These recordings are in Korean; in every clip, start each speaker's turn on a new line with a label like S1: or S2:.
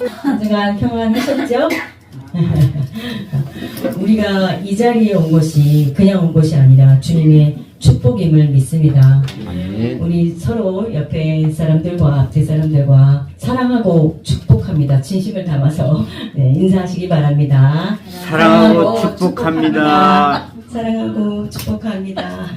S1: 한 주간 평안하셨죠? 우리가 이 자리에 온 것이 그냥 온 것이 아니라 주님의 축복임을 믿습니다. 우리 서로 옆에 사람들과 앞에 사람들과 사랑하고 축복합니다. 진심을 담아서 네, 인사하시기 바랍니다.
S2: 사랑하고 축복합니다.
S1: 사랑하고 축복합니다.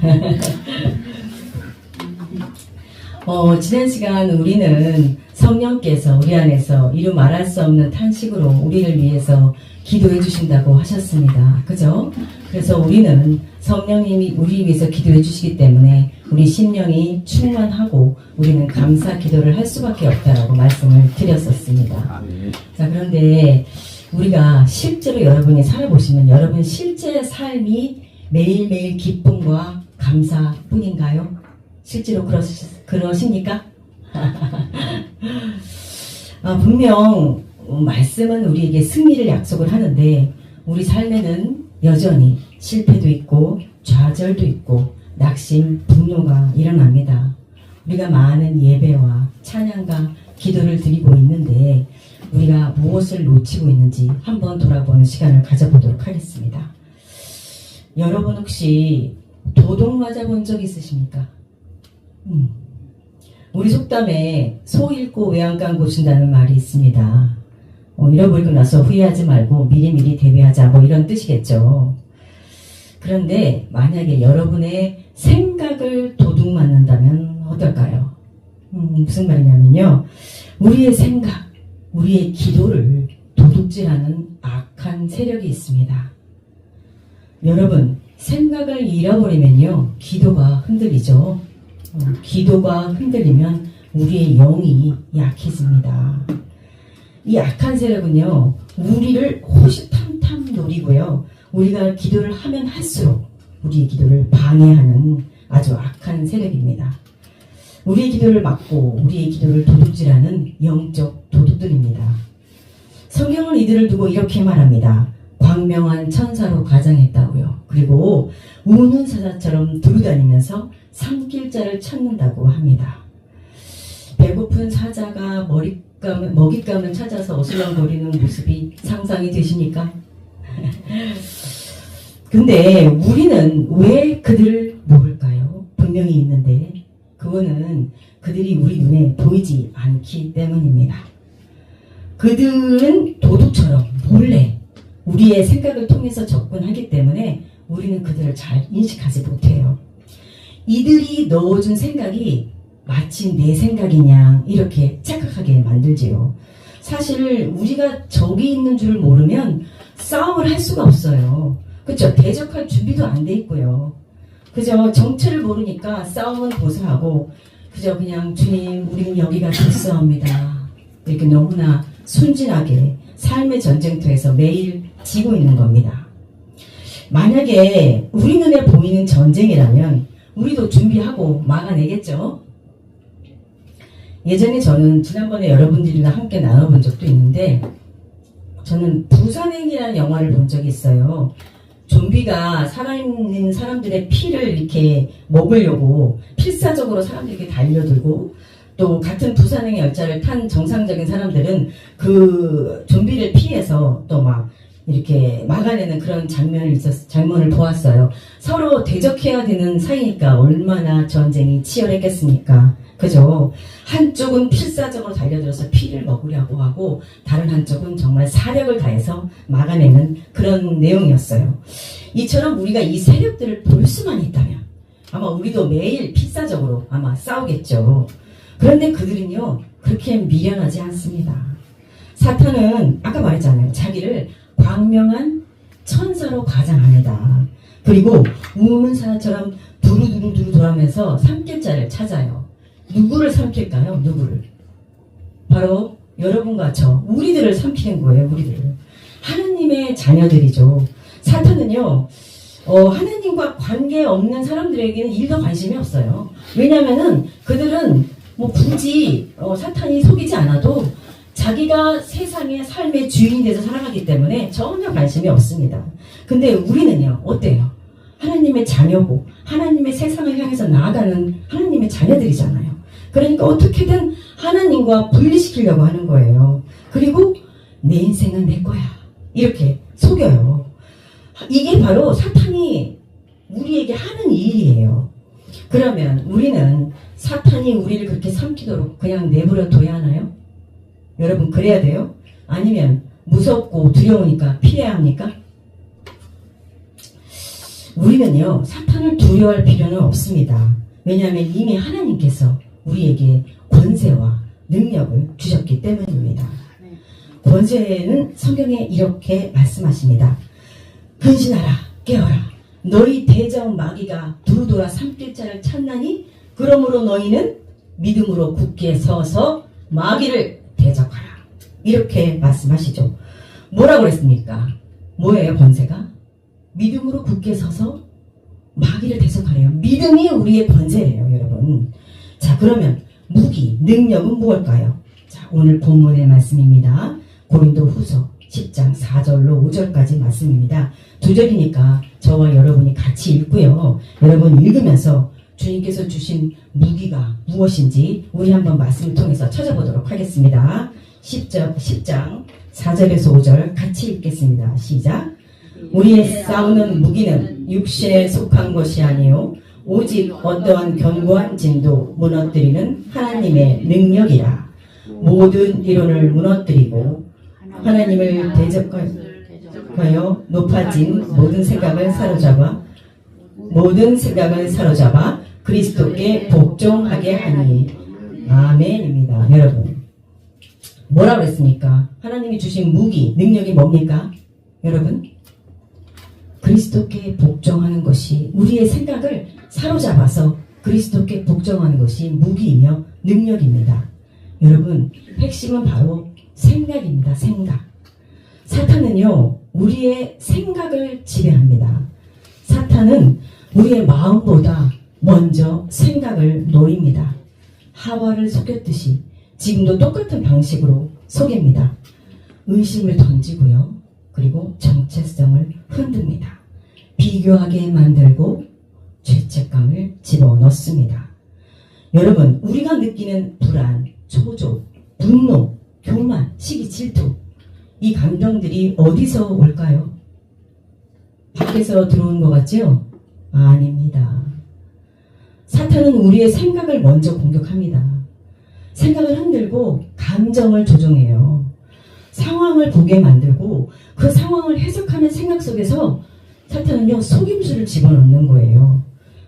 S1: 지난 시간 우리는 성령께서 우리 안에서 이루 말할 수 없는 탄식으로 우리를 위해서 기도해 주신다고 하셨습니다. 그죠? 그래서 우리는 성령님이 우리 위해서 기도해 주시기 때문에 우리 심령이 충만하고 우리는 감사 기도를 할 수밖에 없다라고 말씀을 드렸었습니다. 자, 그런데 우리가 실제로 여러분이 살아보시면 여러분 실제 삶이 매일매일 기쁨과 감사뿐인가요? 실제로 그러십니까? 분명 말씀은 우리에게 승리를 약속을 하는데 우리 삶에는 여전히 실패도 있고 좌절도 있고 낙심, 분노가 일어납니다. 우리가 많은 예배와 찬양과 기도를 드리고 있는데 우리가 무엇을 놓치고 있는지 한번 돌아보는 시간을 가져보도록 하겠습니다. 여러분 혹시 도둑 맞아본 적 있으십니까? 우리 속담에 소 잃고 외양간 고친다는 말이 있습니다. 잃어버리고 나서 후회하지 말고 미리미리 대비하자 뭐 이런 뜻이겠죠. 그런데 만약에 여러분의 생각을 도둑 맞는다면 어떨까요? 무슨 말이냐면요. 우리의 생각, 우리의 기도를 도둑질하는 악한 세력이 있습니다. 여러분, 생각을 잃어버리면요. 기도가 흔들리죠. 기도가 흔들리면 우리의 영이 약해집니다. 이 악한 세력은요. 우리를 호시탐탐 노리고요. 우리가 기도를 하면 할수록 우리의 기도를 방해하는 아주 악한 세력입니다. 우리의 기도를 막고 우리의 기도를 도둑질하는 영적 도둑들입니다. 성경은 이들을 두고 이렇게 말합니다. 광명한 천사로 가장했다고요. 그리고 우는 사자처럼 두루다니면서 산길자를 찾는다고 합니다. 배고픈 사자가 먹잇감을 찾아서 어슬렁거리는 모습이 상상이 되십니까? 근데 우리는 왜 그들을 모를까요? 분명히 있는데 그거는 그들이 우리 눈에 보이지 않기 때문입니다. 그들은 도둑처럼 몰래 우리의 생각을 통해서 접근하기 때문에 우리는 그들을 잘 인식하지 못해요. 이들이 넣어준 생각이 마치 내 생각이냐 이렇게 착각하게 만들지요. 사실 우리가 적이 있는 줄 모르면 싸움을 할 수가 없어요. 그렇죠? 대적할 준비도 안 돼 있고요. 그죠? 정체를 모르니까 싸움은 고사하고 그저 그냥 주님 우리는 여기가 좋사옵니다. 이렇게 너무나 순진하게 삶의 전쟁터에서 매일 지고 있는 겁니다. 만약에 우리 눈에 보이는 전쟁이라면 우리도 준비하고 막아내겠죠? 예전에 저는 지난번에 여러분들이랑 함께 나눠본 적도 있는데 저는 부산행이라는 영화를 본 적이 있어요. 좀비가 살아있는 사람들의 피를 이렇게 먹으려고 필사적으로 사람들에게 달려들고 또 같은 부산행 열차를 탄 정상적인 사람들은 그 좀비를 피해서 또 막 이렇게 막아내는 그런 장면을 보았어요. 서로 대적해야 되는 사이니까 얼마나 전쟁이 치열했겠습니까? 그죠? 한쪽은 필사적으로 달려들어서 피를 먹으려고 하고 다른 한쪽은 정말 사력을 다해서 막아내는 그런 내용이었어요. 이처럼 우리가 이 세력들을 볼 수만 있다면 아마 우리도 매일 필사적으로 아마 싸우겠죠. 그런데 그들은요 그렇게 미련하지 않습니다. 사탄은 아까 말했잖아요. 자기를 광명한 천사로 가장합니다. 그리고 우는 사자처럼 두루두루 돌아오면서 삼킬자를 찾아요. 누구를 삼킬까요? 누구를? 바로 여러분과 저 우리들을 삼키는 거예요. 우리들을. 하느님의 자녀들이죠. 사탄은요 하느님과 관계없는 사람들에게는 일도 관심이 없어요. 왜냐면은 그들은 뭐 굳이 사탄이 속이지 않아도 자기가 세상의 삶의 주인이 돼서 살아가기 때문에 전혀 관심이 없습니다. 근데 우리는요 어때요? 하나님의 자녀고 하나님의 세상을 향해서 나아가는 하나님의 자녀들이잖아요. 그러니까 어떻게든 하나님과 분리시키려고 하는 거예요. 그리고 내 인생은 내 거야. 이렇게 속여요. 이게 바로 사탄이 우리에게 하는 일이에요. 그러면 우리는 사탄이 우리를 그렇게 삼키도록 그냥 내버려 둬야 하나요? 여러분 그래야 돼요? 아니면 무섭고 두려우니까 피해야 합니까? 우리는요 사탄을 두려워할 필요는 없습니다. 왜냐하면 이미 하나님께서 우리에게 권세와 능력을 주셨기 때문입니다. 권세는 성경에 이렇게 말씀하십니다. 근신하라 깨어라 너희 대적 마귀가 두루돌아 삼킬 자를 찾나니 그러므로 너희는 믿음으로 굳게 서서 마귀를 대적하라. 이렇게 말씀하시죠. 뭐라고 그랬습니까? 뭐예요 권세가? 믿음으로 굳게 서서 마귀를 대적하래요. 믿음이 우리의 권세예요 여러분. 자 그러면 무기, 능력은 무엇일까요? 자 오늘 본문의 말씀입니다. 고린도 후서 10장 4절로 5절까지 말씀입니다. 두 절이니까 저와 여러분이 같이 읽고요. 여러분 읽으면서 주님께서 주신 무기가 무엇인지 우리 한번 말씀을 통해서 찾아보도록 하겠습니다. 10장 4절에서 5절 같이 읽겠습니다. 시작. 우리의 싸우는 무기는 육신에 속한 것이 아니요 오직 어떠한 견고한 진도 무너뜨리는 하나님의 능력이라. 모든 이론을 무너뜨리고 하나님을 대적하여 높아진 모든 생각을 사로잡아 그리스도께 복종하게 하니. 아멘입니다. 여러분 뭐라고 했습니까? 하나님이 주신 무기, 능력이 뭡니까? 여러분 그리스도께 복종하는 것이 우리의 생각을 사로잡아서 그리스도께 복종하는 것이 무기이며 능력입니다. 여러분 핵심은 바로 생각입니다. 생각. 사탄은요 우리의 생각을 지배합니다. 사탄은 우리의 마음보다 먼저 생각을 노립니다. 하와를 속였듯이 지금도 똑같은 방식으로 속입니다. 의심을 던지고요. 그리고 정체성을 흔듭니다. 비교하게 만들고 죄책감을 집어넣습니다. 여러분 우리가 느끼는 불안, 초조, 분노, 교만, 시기, 질투 이 감정들이 어디서 올까요? 밖에서 들어온 것 같죠? 아닙니다. 사탄은 우리의 생각을 먼저 공격합니다. 생각을 흔들고 감정을 조종해요. 상황을 보게 만들고 그 상황을 해석하는 생각 속에서 사탄은요 속임수를 집어넣는 거예요.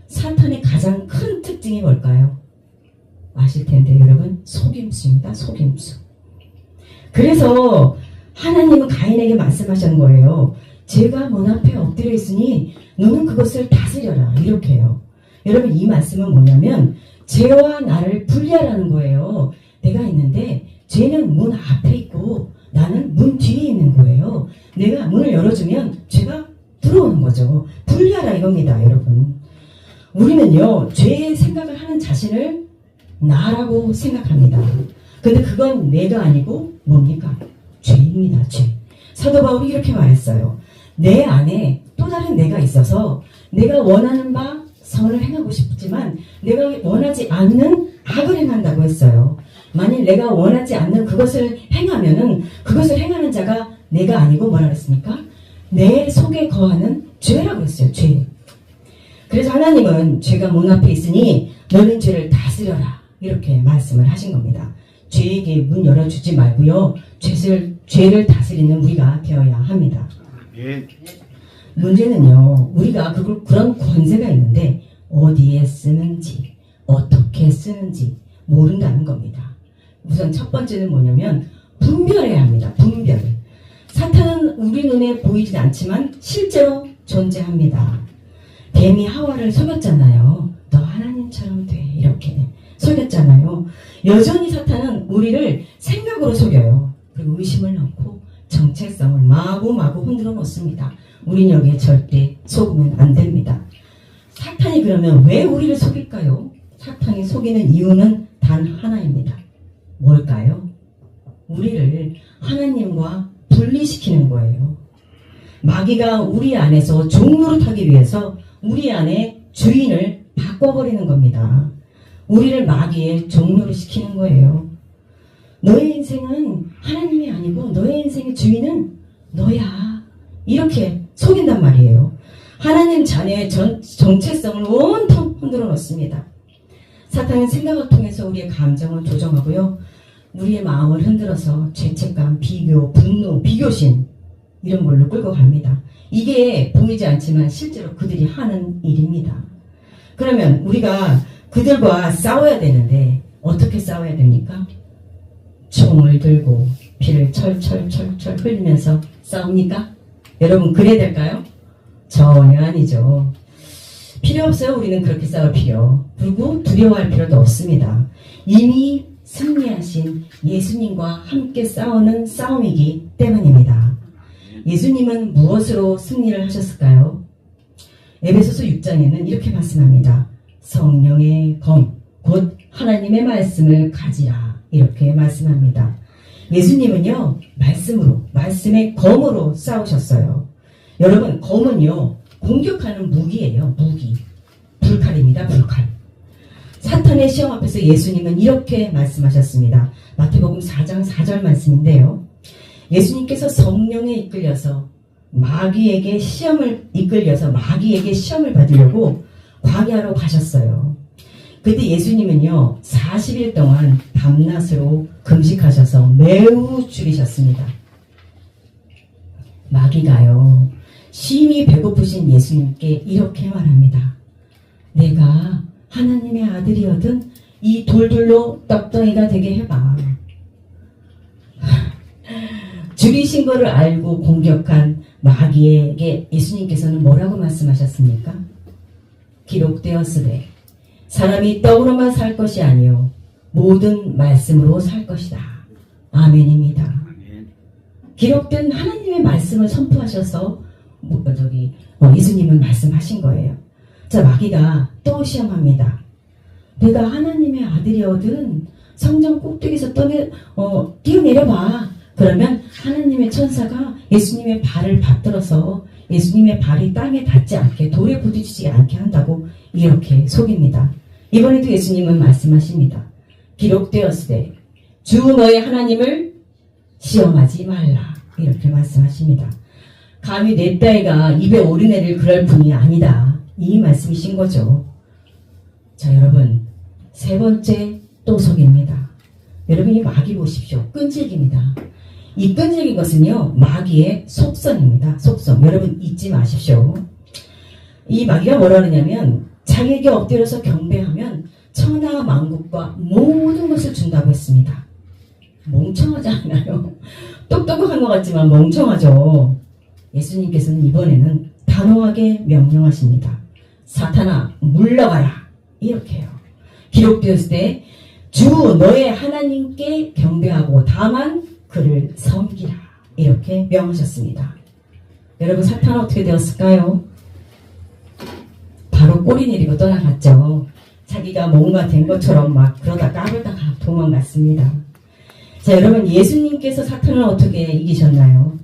S1: 사탄의 가장 큰 특징이 뭘까요? 아실 텐데 여러분 속임수입니다. 속임수. 그래서 하나님은 가인에게 말씀하신 거예요. 죄가 문 앞에 엎드려 있으니 너는 그것을 다스려라. 이렇게 해요. 여러분 이 말씀은 뭐냐면 죄와 나를 분리하라는 거예요. 내가 있는데 죄는 문 앞에 있고 나는 문 뒤에 있는 거예요. 내가 문을 열어주면 죄가 들어오는 거죠. 분리하라 이겁니다. 여러분 우리는요 죄의 생각을 하는 자신을 나라고 생각합니다. 근데 그건 내가 아니고 뭡니까? 죄입니다. 죄. 사도 바울이 이렇게 말했어요. 내 안에 또 다른 내가 있어서 내가 원하는 바 선을 행하고 싶지만 내가 원하지 않는 악을 행한다고 했어요. 만일 내가 원하지 않는 그것을 행하면은 그것을 행하는 자가 내가 아니고 뭐라 그랬습니까? 내 속에 거하는 죄라고 했어요. 죄. 그래서 하나님은 죄가 문 앞에 있으니 너는 죄를 다스려라. 이렇게 말씀을 하신 겁니다. 죄에게 문 열어주지 말고요. 죄를 다스리는 우리가 되어야 합니다.
S2: 예.
S1: 문제는요. 우리가 그런 권세가 있는데 어디에 쓰는지 어떻게 쓰는지 모른다는 겁니다. 우선 첫 번째는 뭐냐면 분별해야 합니다. 분별. 사탄은 우리 눈에 보이진 않지만 실제로 존재합니다. 뱀이 하와를 속였잖아요. 너 하나님처럼 돼. 이렇게 속였잖아요. 여전히 사탄은 우리를 생각으로 속여요. 그리고 의심을 넣고 정체성을 마구마구 흔들어 놓습니다. 우린 여기에 절대 속으면 안 됩니다. 사탄이 그러면 왜 우리를 속일까요? 사탄이 속이는 이유는 단 하나입니다. 뭘까요? 우리를 하나님과 분리시키는 거예요. 마귀가 우리 안에서 종노릇하기 위해서 우리 안에 주인을 바꿔버리는 겁니다. 우리를 마귀의 종노릇 시키는 거예요. 너의 인생은 하나님이 아니고 너의 인생의 주인은 너야. 이렇게 속인단 말이에요. 하나님 자녀의 정체성을 온통 흔들어 놓습니다. 사탄은 생각을 통해서 우리의 감정을 조정하고요. 우리의 마음을 흔들어서 죄책감, 비교, 분노, 비교심 이런 걸로 끌고 갑니다. 이게 보이지 않지만 실제로 그들이 하는 일입니다. 그러면 우리가 그들과 싸워야 되는데 어떻게 싸워야 됩니까? 총을 들고 피를 철철철철 흘리면서 싸웁니까? 여러분 그래야 될까요? 전혀 아니죠. 필요 없어요. 우리는 그렇게 싸울 필요. 그리고 두려워할 필요도 없습니다. 이미 승리하신 예수님과 함께 싸우는 싸움이기 때문입니다. 예수님은 무엇으로 승리를 하셨을까요? 에베소서 6장에는 이렇게 말씀합니다. 성령의 검, 곧 하나님의 말씀을 가지라. 이렇게 말씀합니다. 예수님은요, 말씀으로, 말씀의 검으로 싸우셨어요. 여러분, 검은요, 공격하는 무기예요, 무기. 불칼입니다, 불칼. 사탄의 시험 앞에서 예수님은 이렇게 말씀하셨습니다. 마태복음 4장 4절 말씀인데요. 예수님께서 성령에 이끌려서 마귀에게 시험을 받으려고 광야로 가셨어요. 그때 예수님은요 40일 동안 밤낮으로 금식하셔서 매우 줄이셨습니다. 마귀가요 심히 배고프신 예수님께 이렇게 말합니다. 내가 하나님의 아들이거든 이 돌들로 떡덩이가 되게 해봐. 줄이신 것을 알고 공격한 마귀에게 예수님께서는 뭐라고 말씀하셨습니까? 기록되었으되 사람이 떡으로만 살 것이 아니요 모든 말씀으로 살 것이다. 아멘입니다. 기록된 하나님의 말씀을 선포하셔서 예수님은 말씀하신 거예요. 자, 마귀가 또 시험합니다. 내가 하나님의 아들이거든 성전 꼭대기에서 뛰어내려봐. 그러면 하나님의 천사가 예수님의 발을 받들어서 예수님의 발이 땅에 닿지 않게 돌에 부딪히지 않게 한다고 이렇게 속입니다. 이번에도 예수님은 말씀하십니다. 기록되었으되 주 너의 하나님을 시험하지 말라. 이렇게 말씀하십니다. 감히 내 딸과 입에 오르내릴 그럴 분이 아니다. 이 말씀이신 거죠. 자, 여러분 세 번째 또 속입니다. 여러분 이 마귀 보십시오. 끈질깁니다. 이 끈질긴 것은요 마귀의 속성입니다. 속성. 여러분 잊지 마십시오. 이 마귀가 뭐라 그러냐면 자기에게 엎드려서 경배하면 천하 만국과 모든 것을 준다고 했습니다. 멍청하지 않나요? 똑똑한 것 같지만 멍청하죠. 예수님께서는 이번에는 단호하게 명령하십니다. 사탄아 물러가라. 이렇게요. 기록되었을 때 주 너의 하나님께 경배하고 다만 그를 섬기라. 이렇게 명하셨습니다. 여러분 사탄은 어떻게 되었을까요? 바로 꼬리 내리고 떠나갔죠. 자기가 뭔가 된 것처럼 막 그러다 까불다가 도망갔습니다. 자, 여러분 예수님께서 사탄을 어떻게 이기셨나요?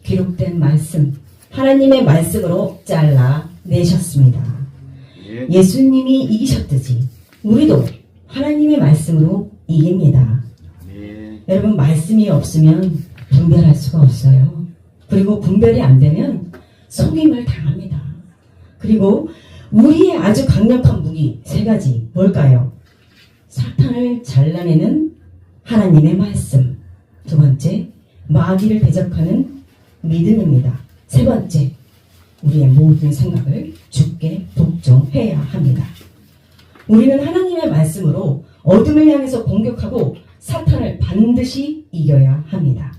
S1: 기록된 말씀, 하나님의 말씀으로 잘라내셨습니다. 예수님이 이기셨듯이 우리도 하나님의 말씀으로 이깁니다. 여러분 말씀이 없으면 분별할 수가 없어요. 그리고 분별이 안 되면 속임을 당합니다. 그리고 우리의 아주 강력한 무기 세 가지 뭘까요? 사탄을 잘라내는 하나님의 말씀. 두 번째, 마귀를 대적하는 믿음입니다. 세 번째, 우리의 모든 생각을 주께 복종해야 합니다. 우리는 하나님의 말씀으로 어둠을 향해서 공격하고 사탄을 반드시 이겨야 합니다.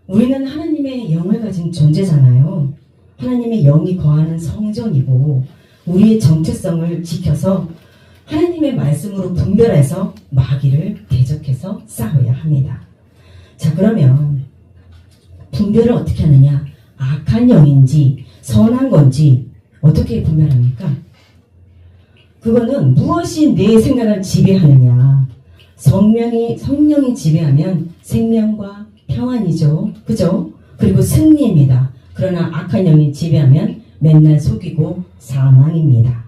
S1: 우리는 하나님의 영을 가진 존재잖아요. 하나님의 영이 거하는 성전이고 우리의 정체성을 지켜서 하나님의 말씀으로 분별해서 마귀를 대적해서 싸워야 합니다. 자, 그러면 분별을 어떻게 하느냐? 악한 영인지 선한 건지 어떻게 분별합니까? 그거는 무엇이 내 생각을 지배하느냐? 성령이 지배하면 생명과 평안이죠. 그죠? 그리고 승리입니다. 그러나 악한 영이 지배하면 맨날 속이고 사망입니다.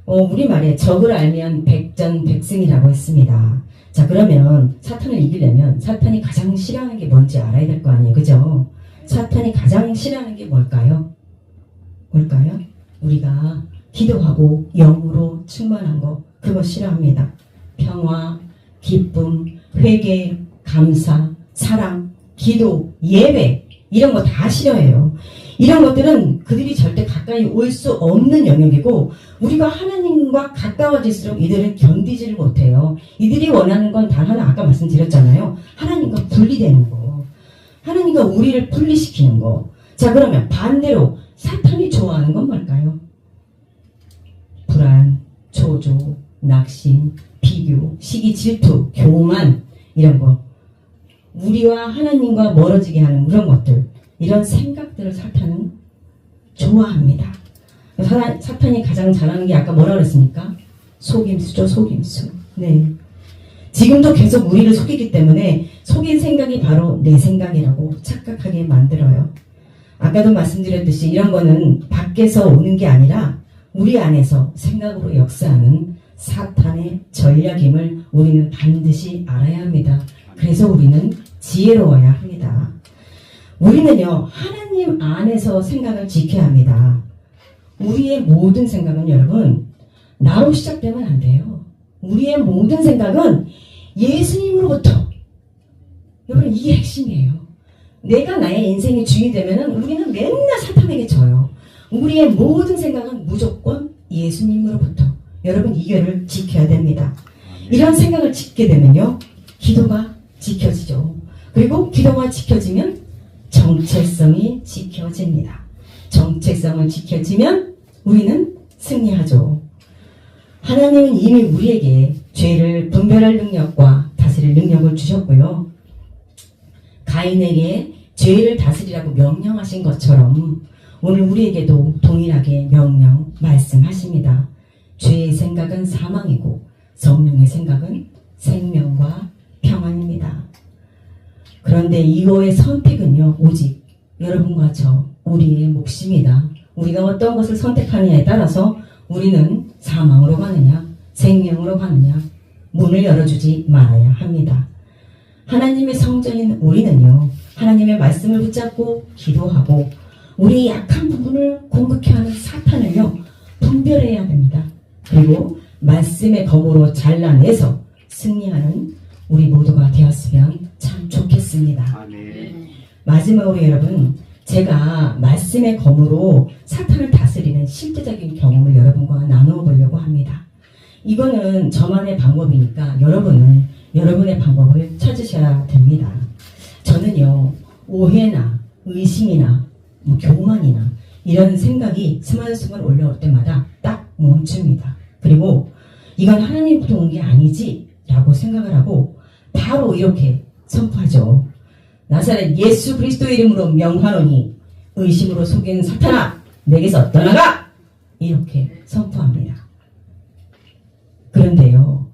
S1: 우리말에 적을 알면 백전백승이라고 했습니다. 자, 그러면 사탄을 이기려면 사탄이 가장 싫어하는 게 뭔지 알아야 될 거 아니에요. 그죠? 사탄이 가장 싫어하는 게 뭘까요? 뭘까요? 우리가 기도하고 영으로 충만한 거, 그거 싫어합니다. 평화, 기쁨, 회개, 감사, 사랑, 기도, 예배, 이런 거 다 싫어해요. 이런 것들은 그들이 절대 가까이 올 수 없는 영역이고, 우리가 하나님과 가까워질수록 이들은 견디지를 못해요. 이들이 원하는 건 단 하나, 아까 말씀드렸잖아요. 하나님과 분리되는 거. 하나님과 우리를 분리시키는 거. 자, 그러면 반대로 사탄이 좋아하는 건 뭘까요? 불안, 초조, 낙심, 비교, 시기, 질투, 교만, 이런 거. 우리와 하나님과 멀어지게 하는 그런 것들, 이런 생각들을 사탄은 좋아합니다. 사탄이 가장 잘하는 게 아까 뭐라 그랬습니까? 속임수죠, 속임수. 네. 지금도 계속 우리를 속이기 때문에 속인 생각이 바로 내 생각이라고 착각하게 만들어요. 아까도 말씀드렸듯이 이런 거는 밖에서 오는 게 아니라 우리 안에서 생각으로 역사하는 사탄의 전략임을 우리는 반드시 알아야 합니다. 그래서 우리는 지혜로워야 합니다. 우리는요, 하나님 안에서 생각을 지켜야 합니다. 우리의 모든 생각은 여러분, 나로 시작되면 안 돼요. 우리의 모든 생각은 예수님으로부터. 여러분, 이게 핵심이에요. 내가 나의 인생의 주인이 되면은 우리는 맨날 사탄에게 져요. 우리의 모든 생각은 무조건 예수님으로부터. 여러분, 이거를 지켜야 됩니다. 이런 생각을 짓게 되면요, 기도가 지켜지죠. 그리고 기도가 지켜지면 정체성이 지켜집니다. 정체성을 지켜지면 우리는 승리하죠. 하나님은 이미 우리에게 죄를 분별할 능력과 다스릴 능력을 주셨고요. 가인에게 죄를 다스리라고 명령하신 것처럼 오늘 우리에게도 동일하게 명령 말씀하십니다. 죄의 생각은 사망이고 성령의 생각은 생명과 평안입니다. 그런데 이거의 선택은요, 오직 여러분과 저 우리의 몫입니다. 우리가 어떤 것을 선택하느냐에 따라서 우리는 사망으로 가느냐 생명으로 가느냐 문을 열어주지 말아야 합니다. 하나님의 성전인 우리는요, 하나님의 말씀을 붙잡고 기도하고 우리의 약한 부분을 공격해 하는 사탄을요, 분별해야 됩니다. 그리고 말씀의 검으로 잘라내서 승리하는 우리 모두가 되었으면 참 좋겠습니다.
S2: 아멘.
S1: 마지막으로 여러분, 제가 말씀의 검으로 사탄을 다스리는 실제적인 경험을 여러분과 나누어 보려고 합니다. 이거는 저만의 방법이니까 여러분은 여러분의 방법을 찾으셔야 됩니다. 저는요, 오해나 의심이나 교만이나 이런 생각이 스멀스멀 올라올 때마다 딱 멈춥니다. 그리고 이건 하나님부터 온 게 아니지 라고 생각을 하고 바로 이렇게 선포하죠. 나사렛 예수 그리스도의 이름으로 명하노니 의심으로 속인 사탄아 내게서 떠나가! 이렇게 선포합니다. 그런데요,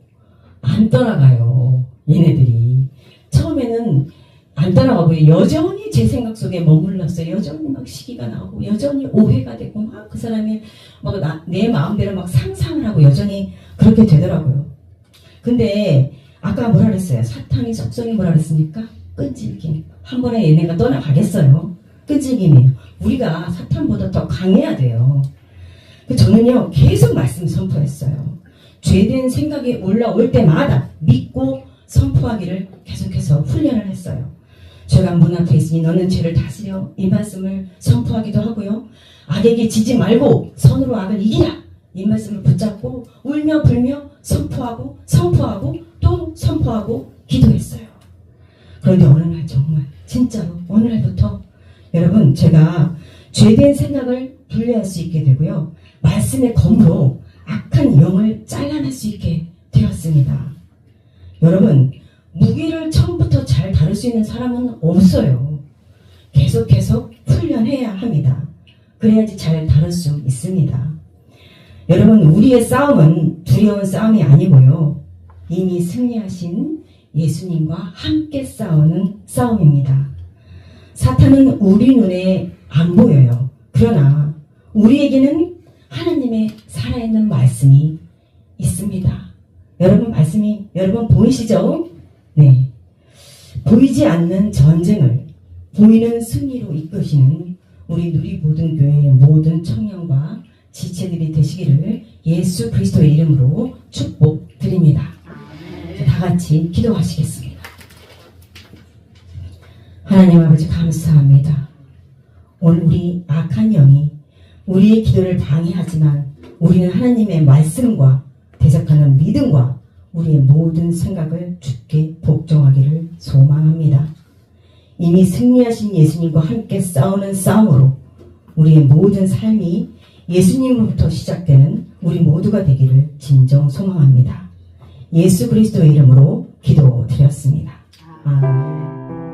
S1: 안 떠나가요. 얘네들이 처음에는 안 떠나가고 여전히 제 생각 속에 머물렀어요. 여전히 막 시기가 나오고 여전히 오해가 되고 막 그 사람이 막 내 마음대로 막 상상을 하고 여전히 그렇게 되더라고요. 근데 아까 뭐라 그랬어요? 사탄이 속성이 뭐라 그랬습니까? 끈질김. 한 번에 얘네가 떠나가겠어요. 끈질김이에요. 우리가 사탄보다 더 강해야 돼요. 저는요, 계속 말씀 선포했어요. 죄된 생각이 올라올 때마다 믿고 선포하기를 계속해서 훈련을 했어요. 죄가 문 앞에 있으니 너는 죄를 다스려, 이 말씀을 선포하기도 하고요. 악에게 지지 말고 선으로 악을 이기라, 이 말씀을 붙잡고 울며 불며 선포하고 또 선포하고 기도했어요. 그런데 어느 날 정말 진짜로 어느 날부터 여러분, 제가 죄된 생각을 분리할 수 있게 되고요, 말씀의 검으로 악한 영을 잘라낼 수 있게 되었습니다. 여러분, 무기를 처음부터 잘 다룰 수 있는 사람은 없어요. 계속 훈련해야 합니다. 그래야지 잘 다룰 수 있습니다. 여러분, 우리의 싸움은 두려운 싸움이 아니고요, 이미 승리하신 예수님과 함께 싸우는 싸움입니다. 사탄은 우리 눈에 안 보여요. 그러나 우리에게는 하나님의 살아있는 말씀이 있습니다. 여러분 보이시죠? 네. 보이지 않는 전쟁을 보이는 승리로 이끄시는 우리 누리모든교회의 모든 청년과 지체들이 되시기를 예수 그리스도의 이름으로 축복드립니다. 다 같이 기도하시겠습니다. 하나님 아버지 감사합니다. 오늘 우리 악한 영이 우리의 기도를 방해하지만 우리는 하나님의 말씀과 대적하는 믿음과 우리의 모든 생각을 주께 복종하기를 소망합니다. 이미 승리하신 예수님과 함께 싸우는 싸움으로 우리의 모든 삶이 예수님으로부터 시작되는 우리 모두가 되기를 진정 소망합니다. 예수 그리스도의 이름으로 기도드렸습니다. 아멘.